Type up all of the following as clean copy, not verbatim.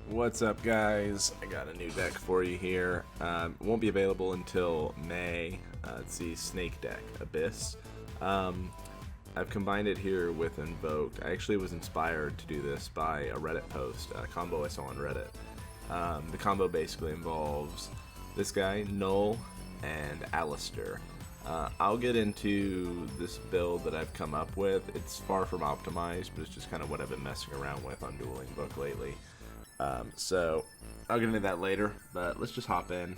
What's up, guys? I got a new deck for you here. It won't be available until May. It's the Snake deck, ABHYSS. I've combined it here with Invoked. I actually was inspired to do this by a Reddit post, a combo I saw on Reddit. The combo basically involves this guy, Null, and Alistair. I'll get into this build that I've come up with. It's far from optimized, but it's just kind of what I've been messing around with on Dueling Book lately. So I'll get into that later, but let's just hop in,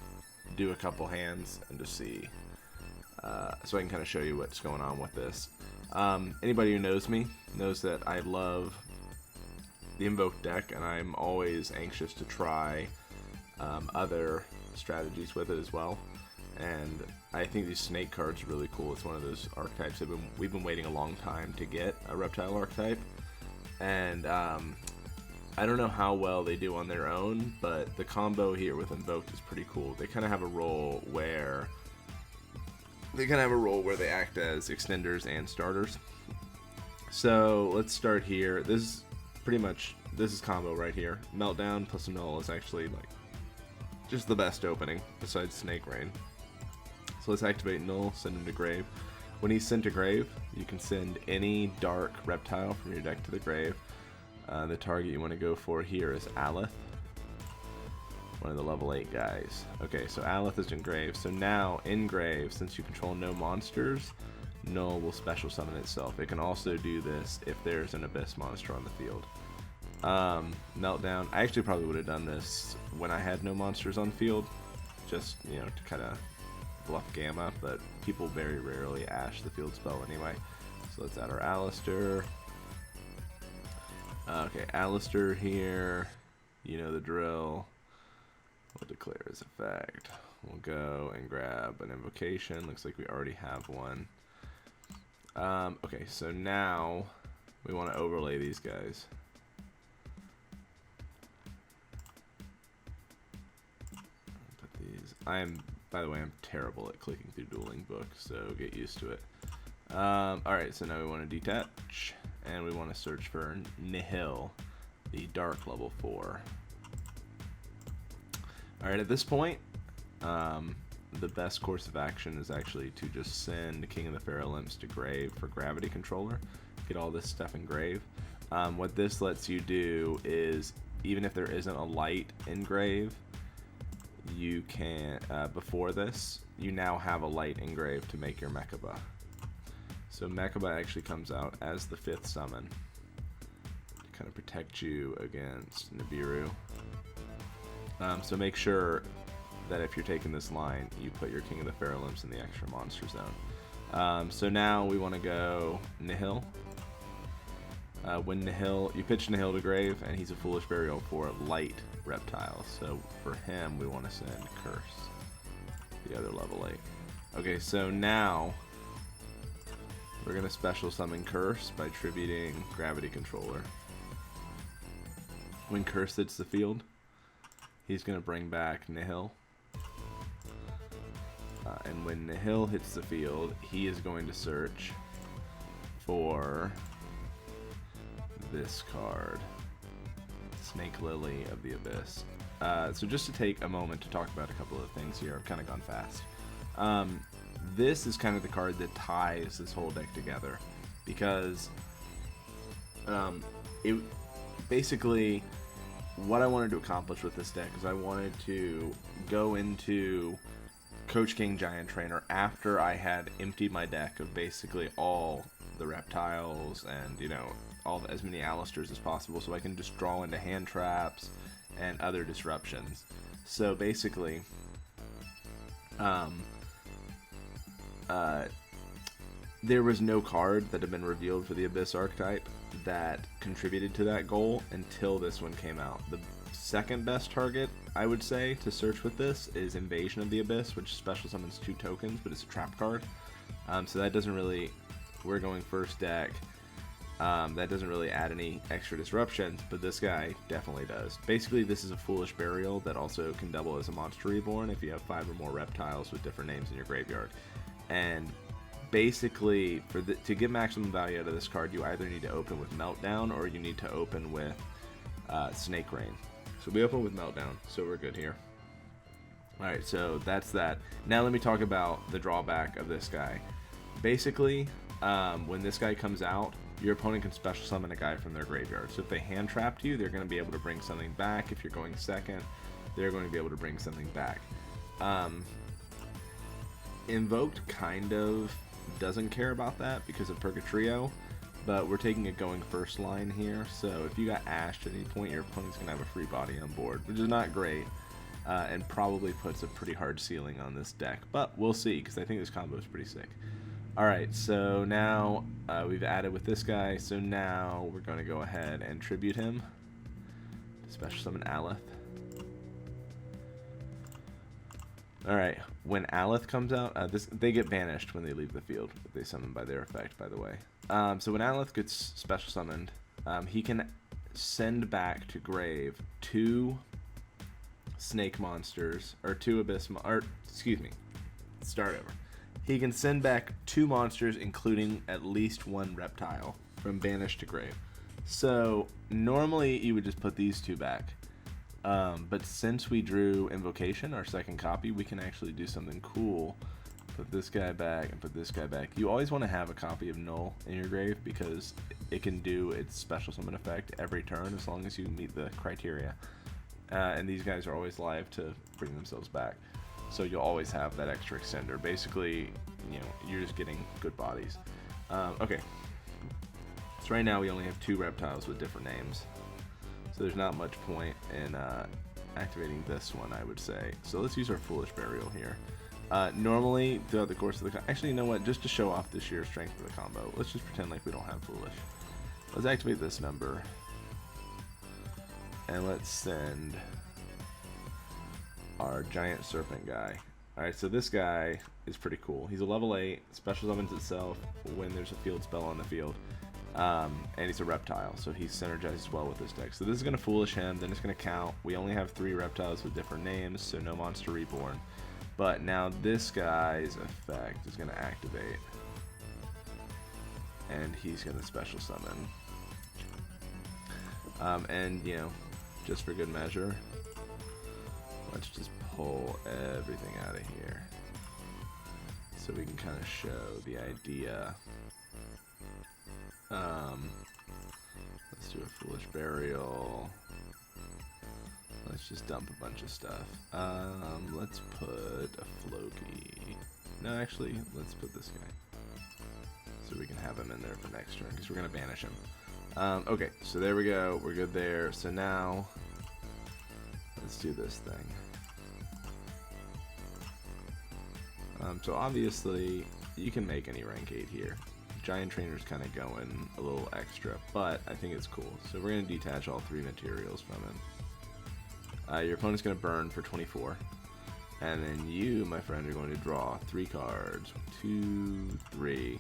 do a couple hands, and just see, so I can kind of show you what's going on with this. Anybody who knows me knows that I love the Invoked deck, and I'm always anxious to try other strategies with it as well. And I think these snake cards are really cool. It's one of those archetypes we've been waiting a long time to get, a Reptile archetype, and I don't know how well they do on their own, but the combo here with Invoked is pretty cool. They kind of have a role where they act as extenders and starters. So let's start here. This is combo right here. Meltdown plus Null is actually like just the best opening besides Snake Rain. So let's activate Null, send him to grave. When he's sent to grave, you can send any dark reptile from your deck to the grave. The target you want to go for here is Aleth, one of the level 8 guys. Okay, so Aleth is in grave. So now in grave, since you control no monsters, Null will special summon itself. It can also do this if there's an ABHYSS monster on the field. Meltdown. I actually probably would have done this when I had no monsters on field, just, you know, to kind of bluff Gamma, but people very rarely ash the field spell anyway. So let's add our Alistair. Okay, Alistair here, you know the drill. We'll declare his effect. We'll go and grab an invocation. Looks like we already have one. Okay, so now we want to overlay these guys. Put these. By the way, I'm terrible at clicking through Dueling Book, so get used to it. Alright, so now we want to detach, and we want to search for Nihil, the dark level 4. Alright, at this point, the best course of action is actually to just send King of the Fair Limps to grave for Gravity Controller. Get all this stuff in grave. What this lets you do is, even if there isn't a light in grave, you can, before this, you now have a light in grave to make your Mechaba. So Mechaba actually comes out as the 5th summon to kind of protect you against Nibiru. So make sure that if you're taking this line, you put your King of the Fair Limps in the extra monster zone. So now we want to go Nihil. When Nihil, you pitch Nihil to grave, and he's a Foolish Burial for light reptile. So for him, we want to send Curse, the other level 8. Okay, so now we're going to special summon Curse by tributing Gravity Controller. When Curse hits the field, he's going to bring back Nihil. And when Nihil hits the field, he is going to search for this card, Snake Lily of the ABHYSS. So just to take a moment to talk about a couple of things here, I've kind of gone fast. This is kind of the card that ties this whole deck together, because it basically, what I wanted to accomplish with this deck is I wanted to go into Coach King Giant Trainer after I had emptied my deck of basically all the reptiles and, you know, as many Alistairs as possible, so I can just draw into hand traps and other disruptions. So basically, there was no card that had been revealed for the ABHYSS archetype that contributed to that goal until this one came out. The second best target, I would say, to search with this is Invasion of the ABHYSS, which special summons 2 tokens, but it's a trap card. So that doesn't really... We're going first deck. That doesn't really add any extra disruptions, but this guy definitely does. Basically, this is a Foolish Burial that also can double as a Monster Reborn if you have 5 or more reptiles with different names in your graveyard. And basically, to get maximum value out of this card, you either need to open with Meltdown or you need to open with Snake Rain. So we open with Meltdown, so we're good here. Alright, so that's that. Now let me talk about the drawback of this guy. Basically, when this guy comes out, your opponent can special summon a guy from their graveyard. So if they hand trapped you, they're going to be able to bring something back. If you're going second, they're going to be able to bring something back. Invoked kind of doesn't care about that because of Purgatrio, but we're taking a going first line here. So if you got ashed at any point, your opponent's going to have a free body on board, which is not great, and probably puts a pretty hard ceiling on this deck. But we'll see, because I think this combo is pretty sick. Alright, so now we've added with this guy, so now we're going to go ahead and tribute him. Special summon Aleth. Alright, when Aleth comes out, they get banished when they leave the field, if they summon by their effect, by the way. So when Aleth gets special summoned, he can send back to grave 2 snake monsters, or 2 abyss, excuse me, start over. He can send back 2 monsters, including at least 1 reptile, from banished to grave. So normally you would just put these 2 back. But since we drew Invocation, our second copy, we can actually do something cool. Put this guy back and put this guy back. You always want to have a copy of Null in your grave because it can do its special summon effect every turn as long as you meet the criteria. And these guys are always live to bring themselves back. So you'll always have that extra extender. Basically, you're just getting good bodies. Okay. So right now we only have 2 reptiles with different names. So there's not much point in activating this one, I would say. So let's use our Foolish Burial here. Normally, throughout the course of the actually, you know what? Just to show off the sheer strength of the combo, let's just pretend like we don't have Foolish. Let's activate this number. And let's send our Giant Serpent guy. Alright, so this guy is pretty cool. He's a level 8, special summons itself when there's a field spell on the field. And he's a reptile, so he synergizes well with this deck. So this is going to Foolish him, then it's going to count. We only have 3 reptiles with different names, so no Monster Reborn. But now this guy's effect is going to activate. And he's going to special summon. And, just for good measure, let's just pull everything out of here. So we can kind of show the idea. Let's do a Foolish Burial. Let's just dump a bunch of stuff. Let's put a Floki. No, actually, let's put this guy. So we can have him in there for next turn, because we're going to banish him. Okay, so there we go. We're good there. So now, let's do this thing. So obviously, you can make any rank 8 here. Giant Trainer's kind of going a little extra, but I think it's cool. So we're going to detach all 3 materials from him. Your opponent's going to burn for 24. And then you, my friend, are going to draw 3 cards. 2, 3.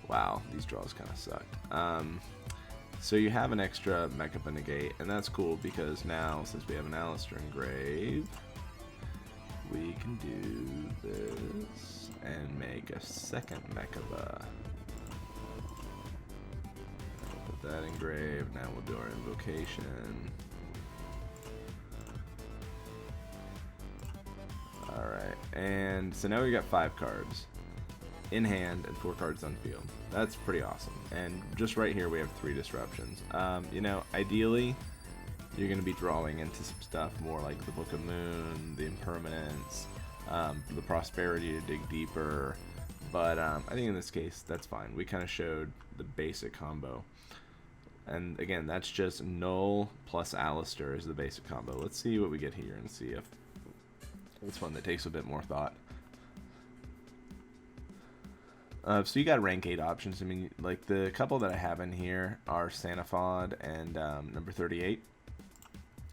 Wow, these draws kind of sucked. So you have an extra Mechapa Negate, and that's cool because now, since we have an Alistair in grave, we can do this and make a second Mechapa. Put that in grave. Now we'll do our Invocation. Alright, and so now we got 5 cards in hand and 4 cards on field. That's pretty awesome. And just right here we have 3 disruptions. Ideally you're going to be drawing into some stuff more like the Book of Moon, the Impermanence, the Prosperity to dig deeper, but I think in this case that's fine. We kind of showed the basic combo. And again, that's just Null plus Alistair is the basic combo. Let's see what we get here and see if it's one that takes a bit more thought. So you got rank 8 options. I mean, like the couple that I have in here are Sanafod and number 38.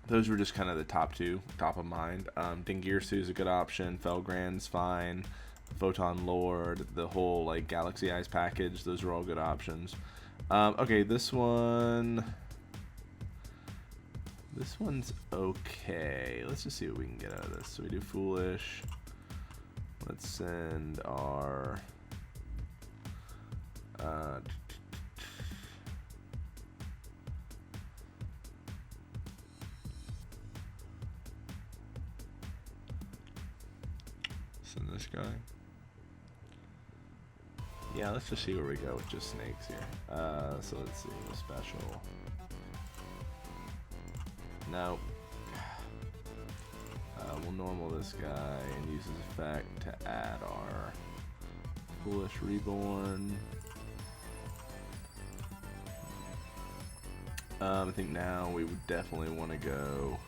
Those were just kind of the top 2, top of mind. Dingirsu is a good option. Felgrand's fine. Photon Lord, the whole like Galaxy Eyes package. Those are all good options. Okay, this one's okay. Let's just see what we can get out of this. So we do foolish. Let's send our send this guy. Yeah, let's just see where we go with just snakes here. So let's see, the special. No. We'll normal this guy and use his effect to add our Foolish Reborn. I think now we would definitely want to go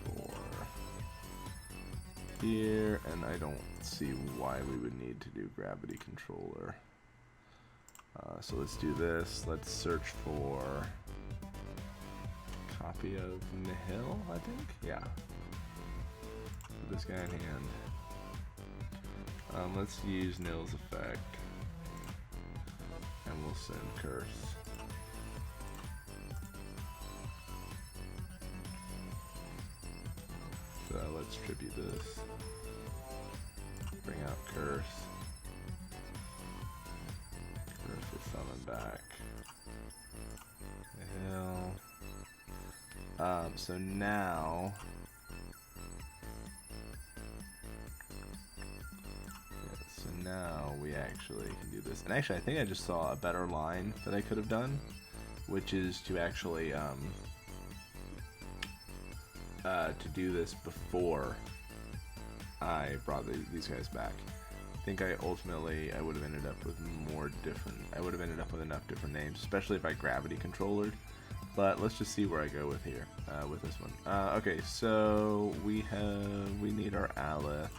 for here, and I don't see why we would need to do Gravity Controller. So let's do this. Let's search for copy of Nihil, I think? Yeah. Put this guy in hand. Let's use Nihil's effect. And we'll send Curse. So let's tribute this. Bring out Curse. Curse is summoned back. Nihil. So now we actually can do this. And actually I think I just saw a better line that I could have done, which is to actually to do this before I brought these guys back. I think I would have ended up with enough different names, especially if I gravity controllered. But let's just see where I go with here, with this one. Okay, so we need our Aleph.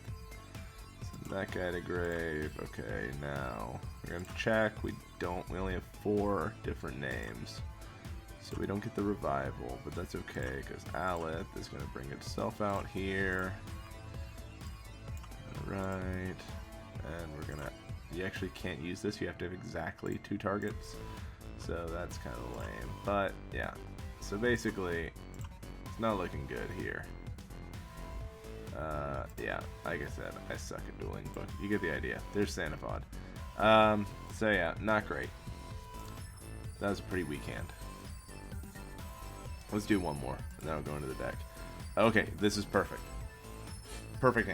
Send that guy to grave. Okay, now we're gonna check. We only have 4 different names, so we don't get the revival, but that's okay because Aleph is gonna bring itself out here. All right, and you actually can't use this. You have to have exactly 2 targets. So that's kind of lame, but yeah. So basically, it's not looking good here. Yeah, like I said, I suck at dueling, but you get the idea. There's Sanifod. So yeah, not great. That was a pretty weak hand. Let's do one more, and then I'll go into the deck. Okay, this is perfect. Perfect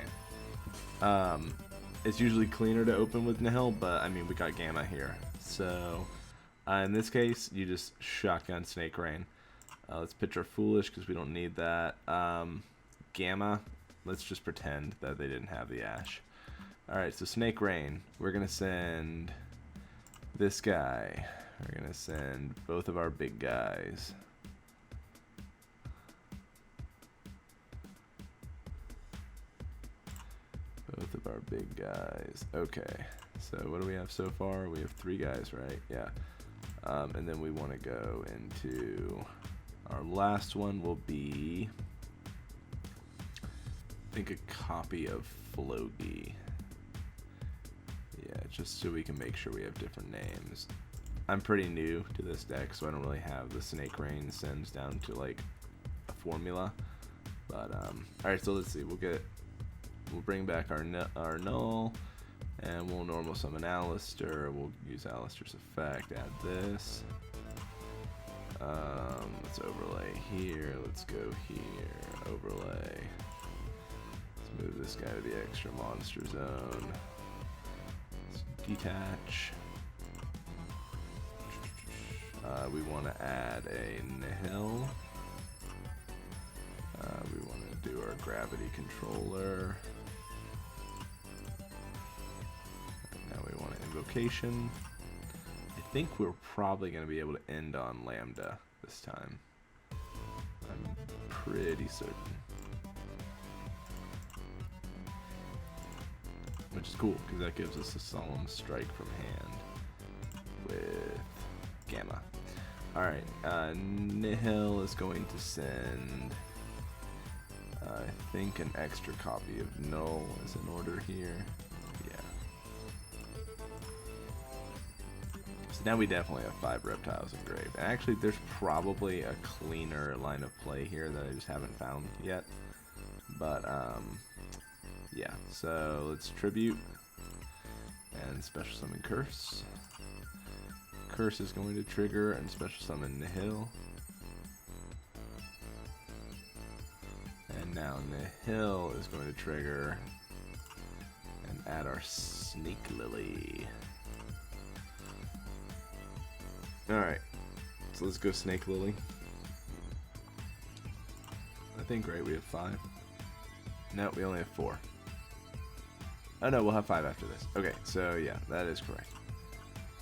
hand. It's usually cleaner to open with Nihil, but I mean, we got Gamma here, so. In this case, you just shotgun Snake Rain. Let's pitch our Foolish because we don't need that. Gamma, let's just pretend that they didn't have the Ash. Alright, so Snake Rain. We're going to send this guy. We're going to send both of our big guys. Both of our big guys. Okay, so what do we have so far? We have 3 guys, right? Yeah. And then we want to go into our last one will be, I think, a copy of Flogi. Yeah, just so we can make sure we have different names. I'm pretty new to this deck, so I don't really have the Snake Rain sends down to like a formula. But alright, so let's see. We'll bring back our null. And we'll normal summon Alistair. We'll use Alistair's effect. Add this. Let's overlay here. Let's go here. Overlay. Let's move this guy to the extra monster zone. Let's detach. We want to add a Nihil. We want to do our gravity controller. Invocation. I think we're probably going to be able to end on Lambda this time. I'm pretty certain. Which is cool, because that gives us a solemn strike from hand with Gamma. Alright, Nihil is going to send, I think, an extra copy of Null is in order here. So now we definitely have 5 reptiles engraved. And actually, there's probably a cleaner line of play here that I just haven't found yet. But, yeah. So let's tribute and special summon Curse. Curse is going to trigger and special summon Nihil. And now Nihil is going to trigger and add our Snake Lily. Alright, so let's go Snake Lily. I think, right, we have 5. No, we only have 4. Oh no, we'll have 5 after this. Okay, so yeah, that is correct.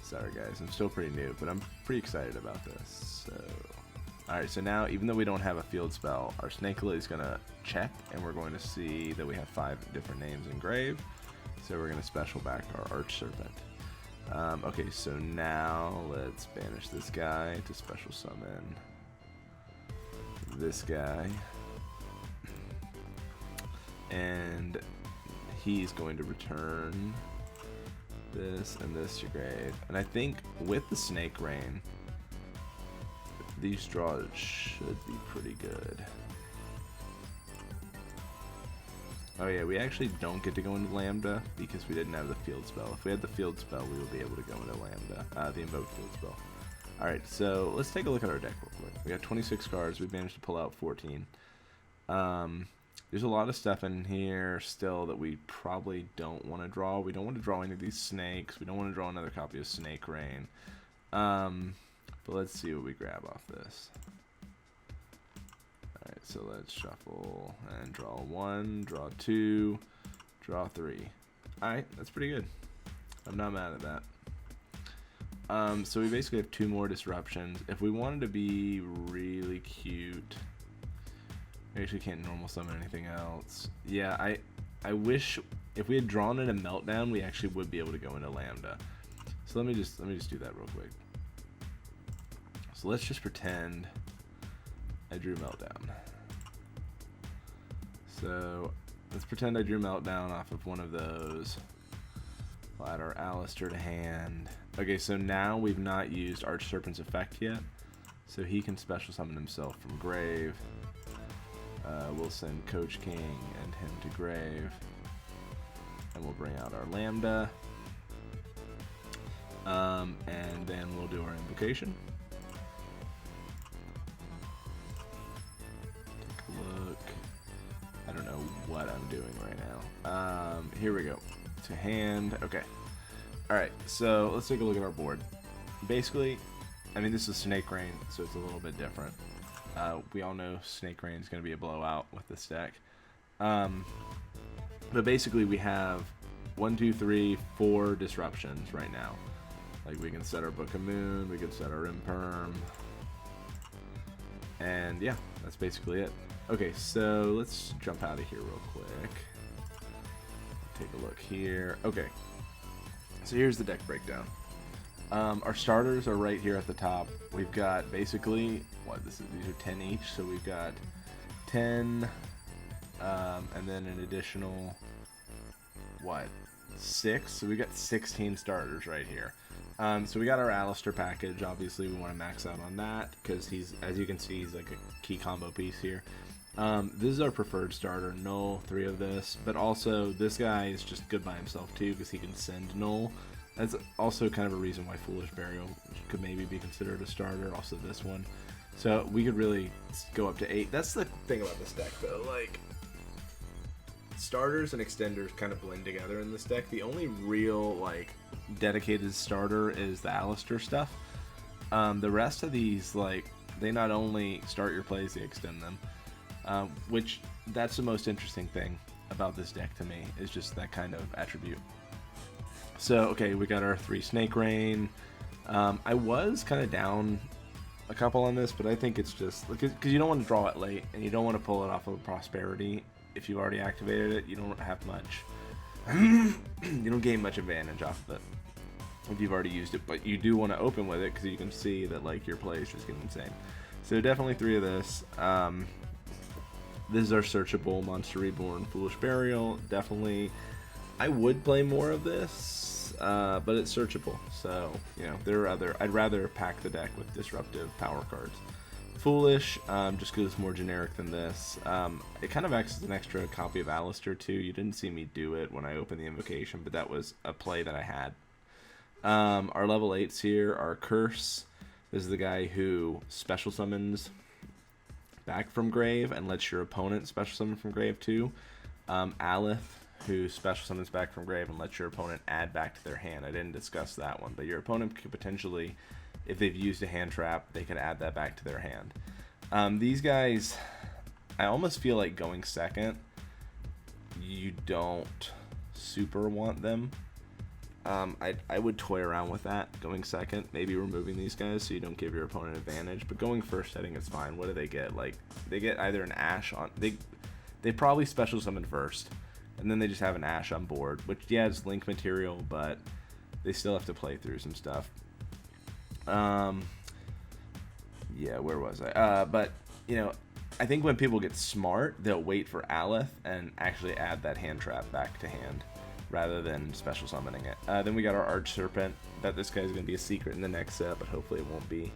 Sorry guys, I'm still pretty new, but I'm pretty excited about this. So, alright, so now, even though we don't have a field spell, our Snake Lily is going to check, and we're going to see that we have 5 different names engraved. So we're going to special back our Arch Serpent. Okay, so now let's banish this guy to special summon this guy. And he's going to return this and this to grave. And I think with the Snake Rain, these draws should be pretty good. Oh yeah, we actually don't get to go into Lambda because we didn't have the field spell. If we had the field spell, we would be able to go into Lambda, the Invoked field spell. Alright, so let's take a look at our deck real quick. We got 26 cards, we've managed to pull out 14. There's a lot of stuff in here still that we probably don't want to draw. We don't want to draw any of these snakes. We don't want to draw another copy of Snake Rain. But let's see what we grab off this. Alright, so let's shuffle and draw 1, draw 2, draw 3. Alright, that's pretty good. I'm not mad at that. So we basically have 2 more disruptions. If we wanted to be really cute, we actually can't normal summon anything else. Yeah, I wish if we had drawn in a Meltdown, we actually would be able to go into Lambda. So let me just do that real quick. So let's just pretend I drew Meltdown. So let's pretend I drew Meltdown off of one of those. We'll add our Alistair to hand. Okay, so now we've not used Arch Serpent's effect yet, so he can special summon himself from grave. We'll send Coach King and him to grave, and we'll bring out our Lambda, and then we'll do our invocation. Look, I don't know what I'm doing right now. Here we go. To hand. Okay. Alright, so let's take a look at our board. Basically, I mean, this is Snake Rain, so it's a little bit different. We all know Snake Rain is going to be a blowout with this deck. But basically, we have 1, 2, 3, 4 disruptions right now. Like, we can set our Book of Moon, we can set our Imperm. And yeah, that's basically it. Okay, so let's jump out of here real quick. Take a look here. Okay, so here's the deck breakdown. Our starters are right here at the top. We've got basically, these are 10 each, so we've got 10, and then an additional, 6? So we got 16 starters right here. So we got our Alistair package. Obviously, we want to max out on that because he's, as you can see, he's like a key combo piece here. This is our preferred starter, Null, 3 of this, but also this guy is just good by himself too because he can send Null. That's also kind of a reason why Foolish Burial could maybe be considered a starter, also this one. So we could really go up to 8. That's the thing about this deck though, like, starters and extenders kind of blend together in this deck. The only real, like, dedicated starter is the Alistair stuff. The rest of these, like, they not only start your plays, they extend them. Which, that's the most interesting thing about this deck to me, is just that kind of attribute. So, okay, we got our 3 Snake Rain. I was kind of down a couple on this, but I think it's just, because you don't want to draw it late, and you don't want to pull it off of Prosperity. If you've already activated it, you don't have much, you don't gain much advantage off of it if you've already used it, but you do want to open with it, because you can see that, like, your play is just getting insane. So definitely 3 of this. This is our searchable Monster Reborn Foolish Burial. Definitely I would play more of this, but it's searchable. So, you know, there are other... I'd rather pack the deck with disruptive power cards. Foolish, just because it's more generic than this. It kind of acts as an extra copy of Alistair, too. You didn't see me do it when I opened the Invocation, but that was a play that I had. Our level 8s here are Curse. This is the guy who special summons back from grave and lets your opponent special summon from grave too. Aleph, who special summons back from grave and lets your opponent add back to their hand. I didn't discuss that one, but your opponent could potentially, if they've used a hand trap, they could add that back to their hand. These guys, I almost feel like going second, you don't super want them. I would toy around with that, going second, maybe removing these guys so you don't give your opponent advantage, but going first, I think it's fine. What do they get? Like, they get either an Ash on... They probably special summon first, and then they just have an Ash on board, which, yeah, it's link material, but they still have to play through some stuff. Yeah, where was I? But, you know, I think when people get smart, they'll wait for Aleph and actually add that hand trap back to hand, rather than special summoning it. Then we got our Arch Serpent. Bet this guy's going to be a secret in the next set, but hopefully it won't be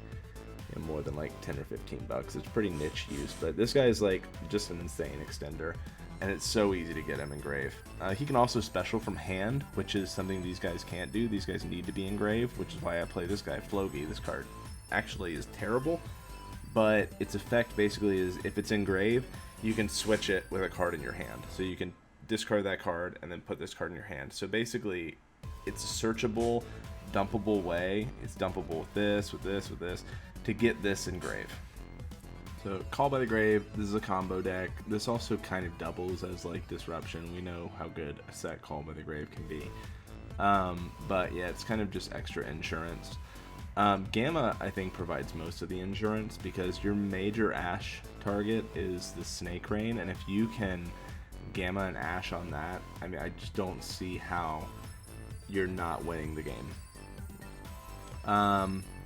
more than like 10 or 15 bucks. It's pretty niche use, but this guy's like just an insane extender, and it's so easy to get him engraved. He can also special from hand, which is something these guys can't do. These guys need to be engraved, which is why I play this guy, Flogi. This card actually is terrible, but its effect basically is if it's engraved, you can switch it with a card in your hand. So you can discard that card and then put this card in your hand. So basically it's a searchable, dumpable way. It's dumpable with this, with this, with this, to get this engraved. So Call by the Grave, this is a combo deck. This also kind of doubles as like disruption. We know how good a set Call by the Grave can be. But yeah, it's kind of just extra insurance. Gamma, I think, provides most of the insurance because your major Ash target is the Snake Rain, and if you can Gamma and Ash on that, I mean, I just don't see how you're not winning the game.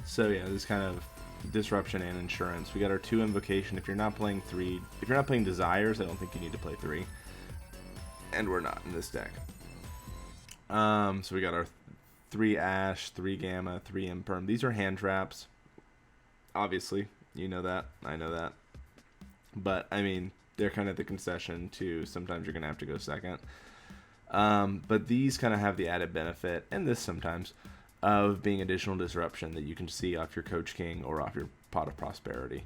So yeah, this kind of disruption and insurance. We got our 2 Invocation. If you're not playing Desires, I don't think you need to play 3, and we're not in this deck. So we got our 3 Ash, 3 Gamma, 3 Imperm. These are hand traps. Obviously, you know that. I know that. But I mean, they're kind of the concession to sometimes you're going to have to go second. But these kind of have the added benefit, and this sometimes, of being additional disruption that you can see off your Coach King or off your Pot of Prosperity.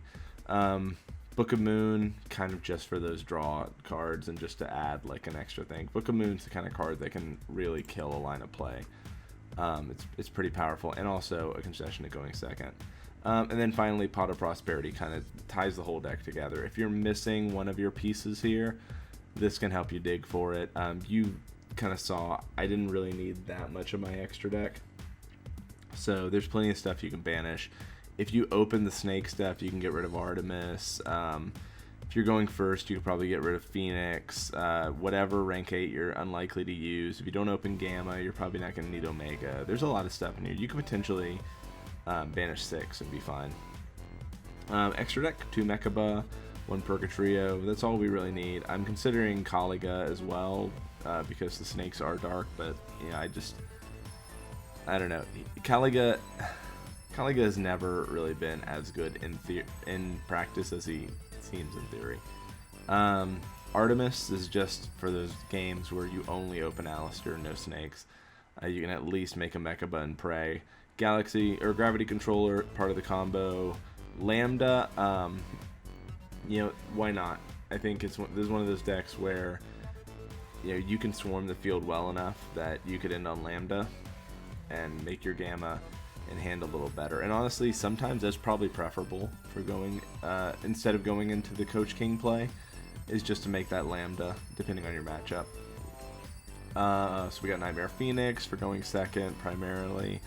Book of Moon, kind of just for those draw cards and just to add like an extra thing. Book of Moon's the kind of card that can really kill a line of play. It's pretty powerful, and also a concession to going second. And then finally, Pot of Prosperity kind of ties the whole deck together. If you're missing one of your pieces here, this can help you dig for it. You kind of saw I didn't really need that much of my extra deck, so there's plenty of stuff you can banish. If you open the snake stuff, you can get rid of Artemis. If you're going first, you could probably get rid of Phoenix. Whatever rank 8 you're unlikely to use. If you don't open Gamma, you're probably not going to need Omega. There's a lot of stuff in here. You could potentially banish 6 and be fine. Extra deck, 2 Mechaba, 1 Purgatrio. That's all we really need. I'm considering Kaliga as well because the snakes are dark, but yeah, I don't know. Kaliga has never really been as good in practice as he seems in theory. Artemis is just for those games where you only open Alistair and no snakes. You can at least make a Mechaba and pray. Galaxy or Gravity Controller, part of the combo. Lambda, why not? I think this is one of those decks where you can swarm the field well enough that you could end on Lambda and make your Gamma in hand a little better. And honestly, sometimes that's probably preferable for going instead of going into the Coach King play, is just to make that Lambda depending on your matchup. So we got Nightmare Phoenix for going second primarily.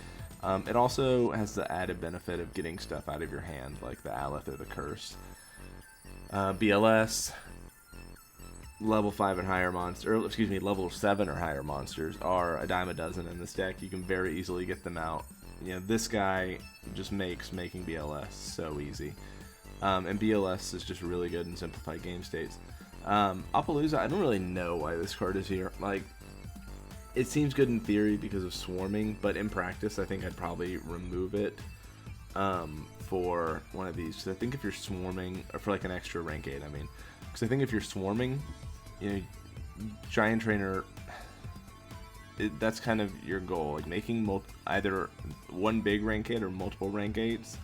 It also has the added benefit of getting stuff out of your hand, like the Aleph or the Curse. BLS, level 5 and higher level 7 or higher monsters are a dime a dozen in this deck. You can very easily get them out. This guy just makes making BLS so easy. And BLS is just really good in simplified game states. Appaloosa, I don't really know why this card is here. Like, it seems good in theory because of swarming, but in practice, I think I'd probably remove it for one of these. So I think if you're swarming, or for like an extra rank 8, I mean, because I think if you're swarming, you know, Giant Trainer, that's kind of your goal, like making either one big rank 8 or multiple rank 8s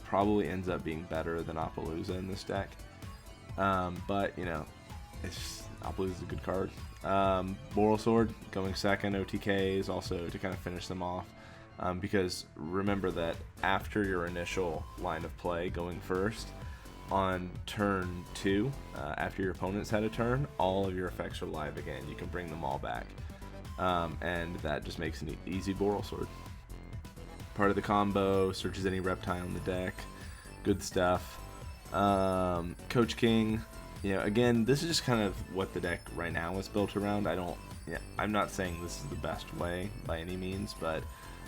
probably ends up being better than Appaloosa in this deck. But you know, Appaloosa is a good card. Boral Sword going second, OTKs also to kind of finish them off, because remember that after your initial line of play going first, on turn 2, after your opponent's had a turn, all of your effects are live again. You can bring them all back, and that just makes an easy Boral Sword. Part of the combo, searches any reptile in the deck, good stuff. Coach King, you know, again, this is just kind of what the deck right now is built around. I'm not saying this is the best way by any means, but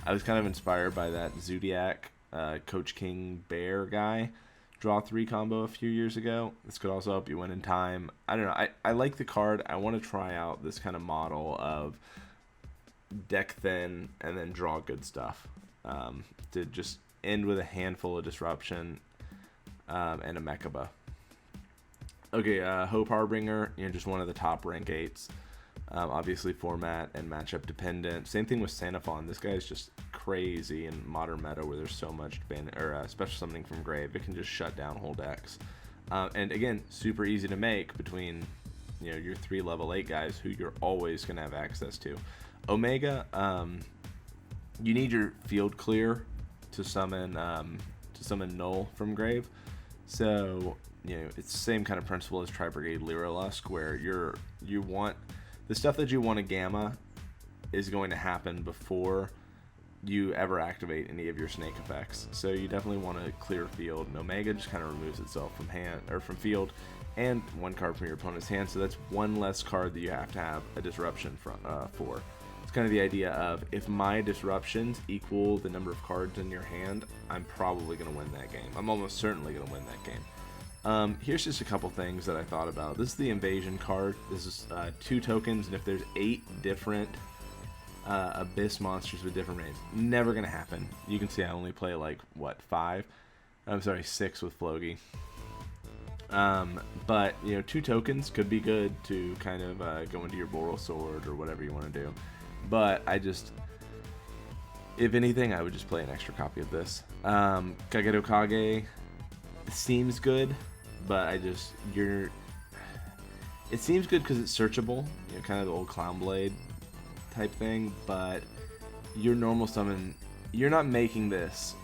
I was kind of inspired by that Zodiac Coach King Bear guy draw 3 combo a few years ago. This could also help you win in time. I don't know. I like the card. I want to try out this kind of model of deck thin and then draw good stuff, to just end with a handful of disruption and a Mechaba. Okay, Hope Harbinger, you know, just one of the top rank 8s. Obviously format and matchup dependent. Same thing with Xenophon. This guy is just crazy in modern meta where there's so much special summoning from grave. It can just shut down whole decks. And again, super easy to make between, you know, your 3 level 8 guys who you're always gonna have access to. Omega, you need your field clear to summon Null from grave. So, you know, it's the same kind of principle as Tri-Brigade Lyrilusk, where you want the stuff that you want to gamma is going to happen before you ever activate any of your snake effects. So you definitely want to clear field, and Omega just kind of removes itself from hand or from field and 1 card from your opponent's hand. So that's 1 less card that you have to have a disruption for. It's kind of the idea of, if my disruptions equal the number of cards in your hand, I'm probably going to win that game. I'm almost certainly going to win that game. Here's just a couple things that I thought about. This is the invasion card. This is 2 tokens, and if there's 8 different Abyss monsters with different range, never gonna happen. You can see I only play like, what, 5? I'm sorry, 6 with Flogi. But you know, 2 tokens could be good to kind of go into your Boral Sword or whatever you want to do. But if anything, I would just play an extra copy of this. Kageto Kage seems good, but it seems good because it's searchable, you know, kind of the old Clown Blade type thing, but your normal summon, you're not making this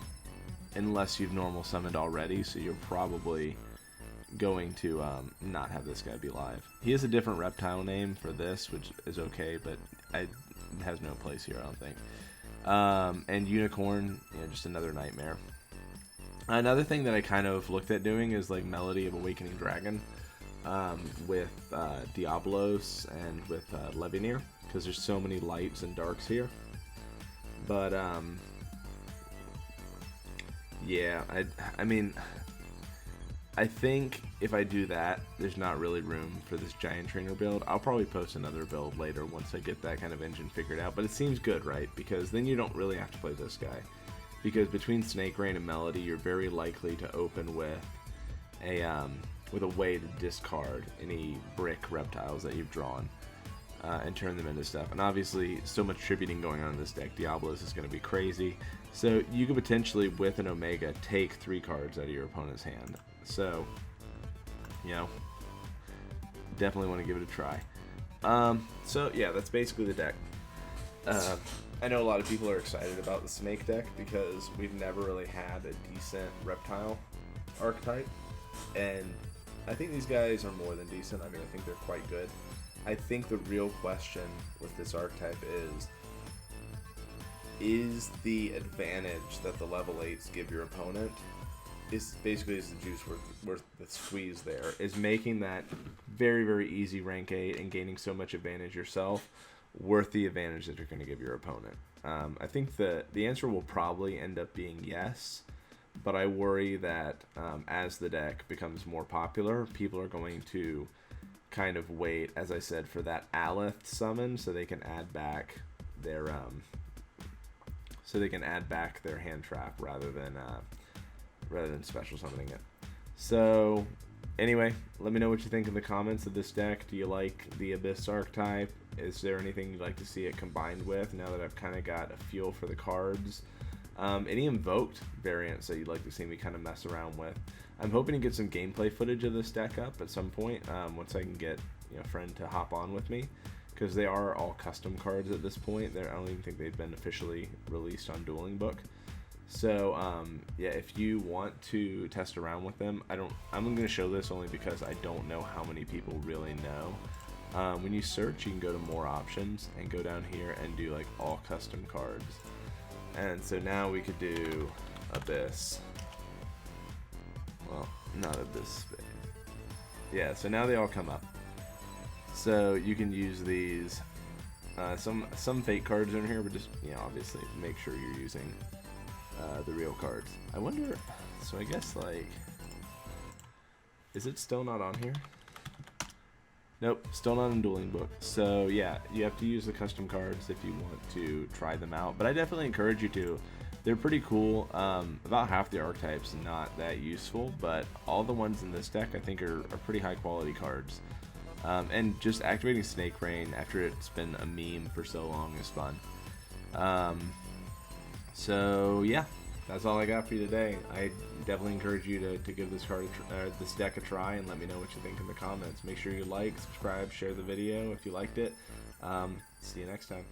unless you've normal summoned already, so you're probably going to not have this guy be live. He has a different reptile name for this, which is okay, but it has no place here, I don't think. And Unicorn, you know, just another nightmare. Another thing that I kind of looked at doing is like Melody of Awakening Dragon with Diablos and with Levineer, because there's so many lights and darks here. But yeah, I mean, I think if I do that, there's not really room for this Giant Trainer build. I'll probably post another build later once I get that kind of engine figured out, but it seems good, right? Because then you don't really have to play this guy. Because between Snake Rain and Melody, you're very likely to open with a way to discard any brick reptiles that you've drawn and turn them into stuff. And obviously, so much tributing going on in this deck, Diablos is going to be crazy. So you could potentially, with an Omega, take 3 cards out of your opponent's hand. So, you know, definitely want to give it a try. So yeah, that's basically the deck. I know a lot of people are excited about the Snake deck because we've never really had a decent Reptile archetype, and I think these guys are more than decent. I mean, I think they're quite good. I think the real question with this archetype is the advantage that the level 8s give your opponent, is basically is the juice worth the squeeze there, is making that very, very easy rank 8 and gaining so much advantage yourself worth the advantage that you're going to give your opponent. I think the answer will probably end up being yes, but I worry that as the deck becomes more popular, people are going to kind of wait, as I said, for that Aleth summon so they can add back their hand trap rather than special summoning it. So anyway, let me know what you think in the comments of this deck. Do you like the ABHYSS archetype? Is there anything you'd like to see it combined with now that I've kind of got a feel for the cards? Any Invoked variants that you'd like to see me kind of mess around with? I'm hoping to get some gameplay footage of this deck up at some point once I can get a friend to hop on with me, because they are all custom cards at this point. I don't even think they've been officially released on Dueling Book. So yeah, if you want to test around with them, I'm going to show this only because I don't know how many people really know. When you search, you can go to more options and go down here and do like all custom cards. And so now we could do ABHYSS. Well, not ABHYSS. Yeah, so now they all come up. So you can use these. Some fake cards in here, but just obviously make sure you're using the real cards. I wonder. So I guess like, is it still not on here? Nope, still not in Dueling Book. So yeah, you have to use the custom cards if you want to try them out. But I definitely encourage you to. They're pretty cool. About half the archetypes not that useful, but all the ones in this deck I think are pretty high quality cards. And just activating Snake Rain after it's been a meme for so long is fun. So yeah, that's all I got for you today. I definitely encourage you to give this deck a try and let me know what you think in the comments. Make sure you like, subscribe, share the video if you liked it. See you next time.